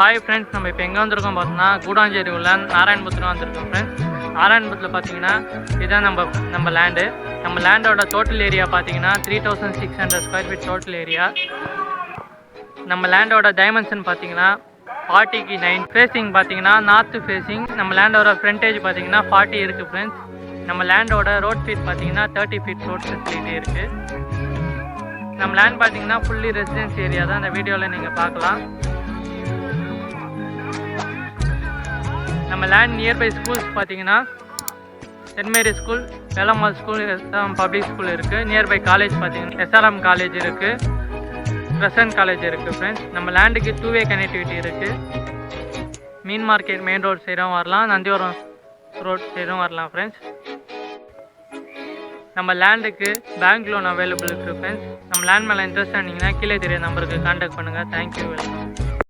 Hi friends, நம்ம இப்போ எங்கே வந்திருக்கோம் பார்த்தோம்னா கூடாஞ்சேரி உள்ள நாராயணபுரத்தில் வந்திருக்கோம் ஃப்ரெண்ட்ஸ். நாராயணபுரத்தில் பார்த்தீங்கன்னா இதுதான் நம்ம லேண்டு. நம்ம லேண்டோட டோட்டல் ஏரியா பார்த்தீங்கன்னா 3600 ஸ்கொயர் ஃபீட் டோட்டல் ஏரியா. நம்ம லேண்டோட டைமென்ஷன் பார்த்தீங்கன்னா 40க்கு 9. ஃபேஸிங் பார்த்தீங்கன்னா நார்த்து ஃபேஸிங். நம்ம லேண்டோட ஃப்ரண்டேஜ் பார்த்தீங்கன்னா 40 இருக்குது ஃப்ரெண்ட்ஸ். நம்ம லேண்டோட ரோட் ஃபீட் பார்த்தீங்கன்னா 30 ஃபீட் ரோட் ஃபெசிலிட்டி இருக்குது. நம்ம லேண்ட் பார்த்தீங்கன்னா ஃபுல்லி ரெசிடென்ஸ் ஏரியா தான். இந்த வீடியோவில் நீங்கள் பார்க்கலாம். நம்ம லேண்ட் நியர்பை ஸ்கூல்ஸ் பார்த்தீங்கன்னா Saint Mary school, Velammal school, SRM public school இருக்குது. நியர்பை காலேஜ் பார்த்தீங்கன்னா எஸ்ஆர்எம் காலேஜ் இருக்குது, கிரசன்ட் காலேஜ் இருக்குது ஃப்ரெண்ட்ஸ். நம்ம லேண்டுக்கு 2-வே கனெக்டிவிட்டி இருக்குது. மீன் மார்க்கெட் மெயின் ரோட் சைடும் வரலாம், நந்திவரம் ரோட் சைடும் வரலாம் ஃப்ரெண்ட்ஸ். நம்ம லேண்டுக்கு பேங்க் லோன் அவைலபிள் இருக்குது ஃப்ரெண்ட்ஸ். நம்ம லேண்ட் மேலே இன்ட்ரெஸ்ட் ஆனீங்கன்னா கீழே தெரிய நம்பருக்கு கான்டாக்ட் பண்ணுங்கள். Thank you, welcome.